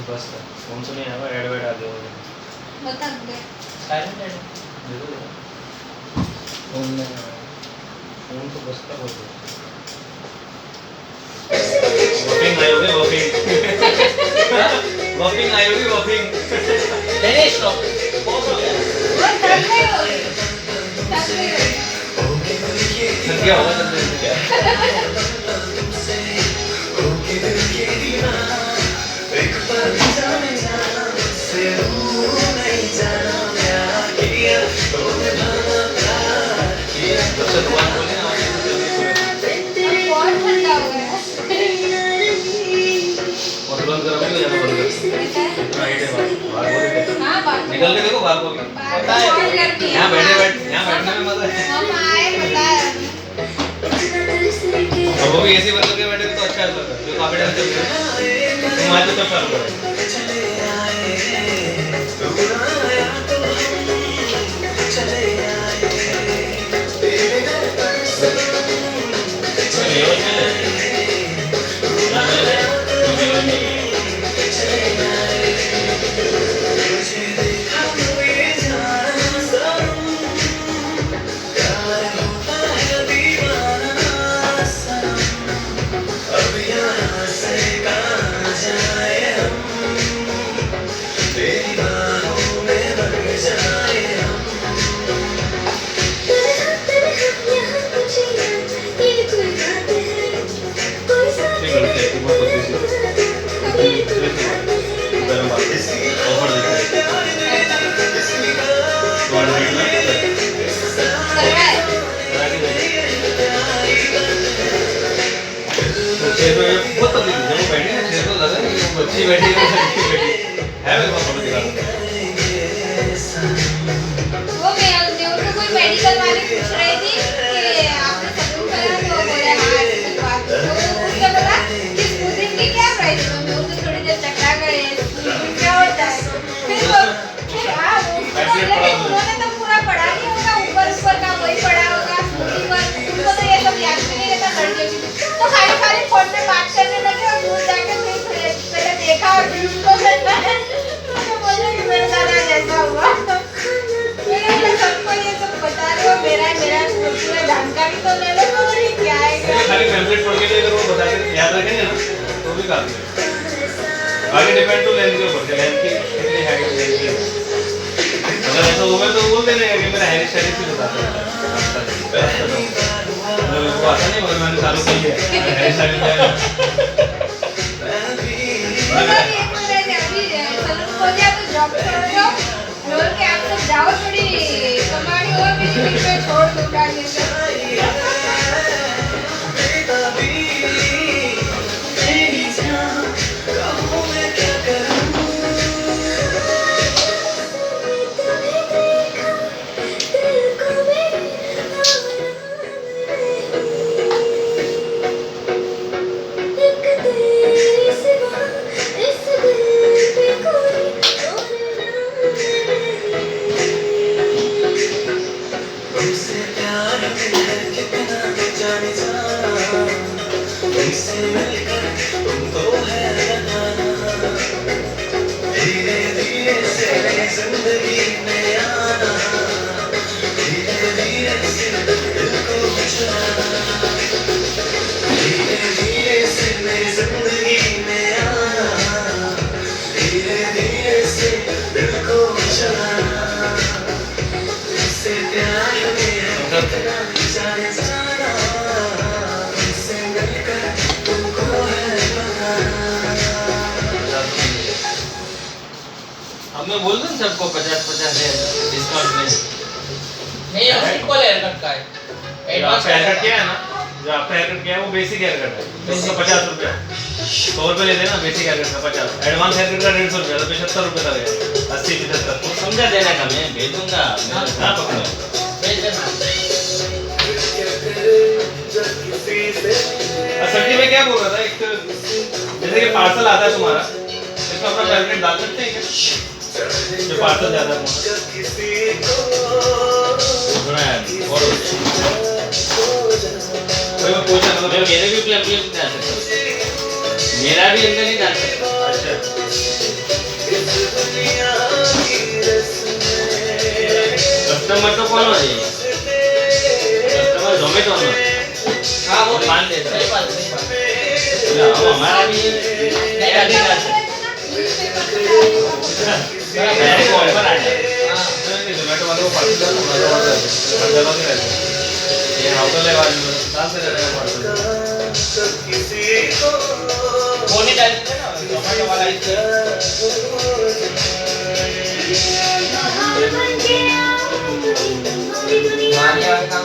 बस फोन तो नहीं आया, ऐड वैड आ गया होगा। बता दे साइलेंट ऐड जरूर है। फोन में फोन तो बजता बहुत है। वॉकिंग आई होगी वॉकिंग। वॉकिंग आई होगी वॉकिंग। नहीं स्टॉप पॉज हो गया। वो थक गई होगी थक गया होगा तुमने क्या? बहुत ठंडा हो गया और बंद करो भी जाना बंद कर। राइट है बाहर बोल के हां बात निकल के देखो बाहर को भी पता है यहां बैठे यहां बैठने में मजा है। हम आए पता है और वो भी ऐसे बंद करके बैठे तो अच्छा लगता है। जो काफी टाइम से तुम आज तो चालू करो। बच्ची बैठी है मेरे पास फोटो दिखा वो मैं उनको कोई मेडिकल वाली पूछ रही थी कि आपने सलून करा तो बोले हाँ इसकी बात तो उसने बोला कि स्मूथिंग की क्या प्राइस है मैं उसे थोड़ी देर चकरा करे स्मूथिंग क्या होता है फिर हाँ उन्होंने तो पूरा पढ़ा नहीं होगा ऊपर का वही पढ़ा होगा स्मूथिंग वर्क उनको तो ये सब याद भी नहीं रहता लड़कियों की तो खाली फोन पे बात करने लगे और दूर जाके पहले देखा और फिर उसको करना है तो बोला कि मेरे साथ ऐसा हुआ मैंने सबको ये सब बता रहे हो मेरा पूरा जानकारी तो ले लो और ये क्या है खाली पैम्फलेट पढ़ के अगर वो बताते याद रखेंगे ना तो भी काफी है। आगे डिपेंड टू लेंथ के ऊपर लेंथ की कितनी हाइट लेंथ है। अगर ऐसा होगा तो बोल देने कि मेरा हेयर स्टाइल भी बताते हैं। वो आता नहीं मगर मैंने चालू की है हेयर स्टाइल क्या है। जॉब करो बोल के आप लोग जाओ थोड़ी कमानी और मेरी बीच में छोड़ दूंगा ये सब मैं बोल दूं सबको 50-50 डिस्काउंट में नहीं ये सिंपल हेयर कट का है एडवांस हेयर कट क्या है ना जो आपका हेयर कट क्या है वो बेसिक हेयर कट है तो उसका 50 रुपया 100 रुपये लेते हैं ना बेसिक हेयर कट का 50 एडवांस हेयर कट का 150 रुपया तो 75 रुपये लगेगा 80-75 समझा देना का मैं भेज दूंगा हाँ पकड़ो भेज भेज देना। सर जी मैं क्या बोल रहा था, एक जैसे कि पार्सल आता है तुम्हारा, इसमें अपना मैग्नेट डाल सकते हैं क्या? जो पार्सल जाता है सुना यार और वही मैं पूछ रहा था। मैं मेरे भी प्लग नहीं डाल सकता, मेरा भी अंदर नहीं डाल सकता। अच्छा कस्टमर तो कौन हो जाएगी, कस्टमर जोमेटो ना, हाँ वो मान देता है। सही बात सही बात। हम हमारा भी नहीं डाल सकते। मेरे को ऑफर आ जाए। हाँ जोमेटो वाले को पार्सल जाता है, हर जगह से रहते हैं। ये होटल है वाले कहाँ से रहता है पार्सल? वो नहीं डाल सकते ना, जोमेटो वाला ही। मानिया वाले काम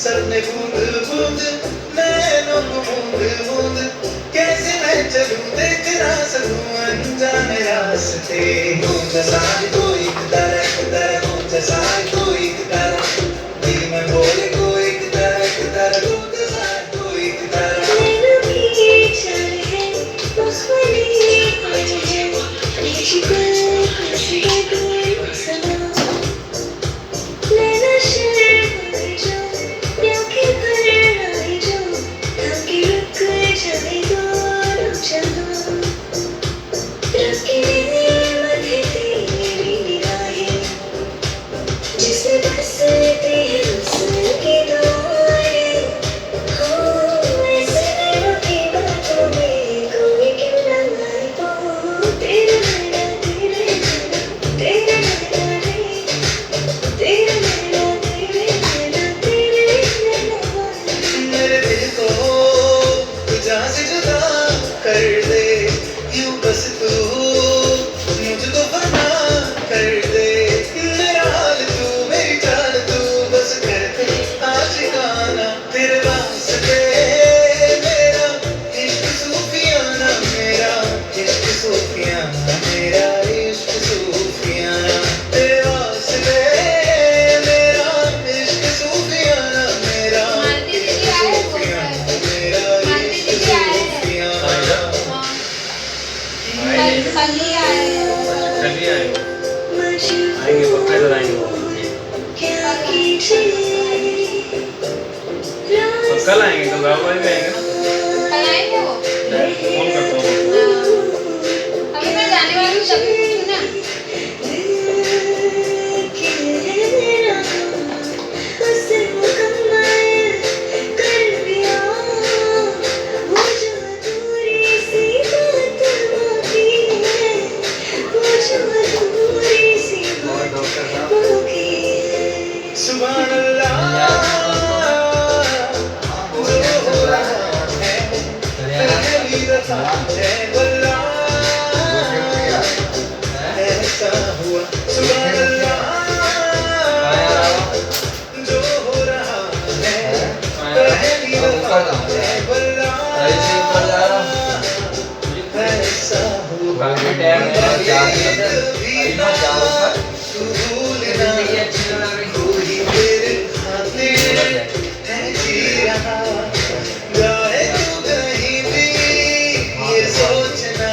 सपने बूंद बूंद नैनों को मूंद मूंद कैसे मैं चलूं देख ना सकूं अनजाने रास्ते मुझे साथ कोई तरह मुझे साथ कोई तरह दिल में बोले कोई तरह मुझे साथ कोई तरह नैनों की चाल है मुस्कुराने वाली है मुझको खुशी दूर समा नैना शर्म जो प्याके भर आए जो थके रुक जाए दोनों जहां रखने मध्य तेरी निगाहें जिसमें बसती है उसकी दुआएं हो ऐसे नैनों की बातों में कोई क्यों न आए तो तेरे नैना रे तेरे मेरे दिल को तू जहाँ से जुदा कर दे यूं बस तू मुझको फना कर दे मेरा हाल तू मेरी चाल तू बस कर दे आशिकाना तेरे वास्ते मेरा इश्क सूफियाना मेरा इश्क सूफियाना मेरा इश्क सूफियाना तेरे वास्ते मेरा इश्क सूफियाना मेरा मानती दीदी आए हो मानती दीदी आए हैं कल ही आए हैं चलिए आएंगे पक्का इधर आएंगे वो और कल आएंगे कल राहुल भाई भी आएंगे ना कल आएंगे वो फोन करता हूँ अभी मैं जाने वाली हूँ तभी पूछूँ ना सुभान अल्लाह जो हो रहा है पहली दफा है वल्लाह ऐसा हुआ सुभान अल्लाह जो हो रहा है पहली दफा है वल्लाह ऐसा हुआ तू भूलना कोई तेरे खातिर है जी रहा गाए तू कहीं भी ये सोचना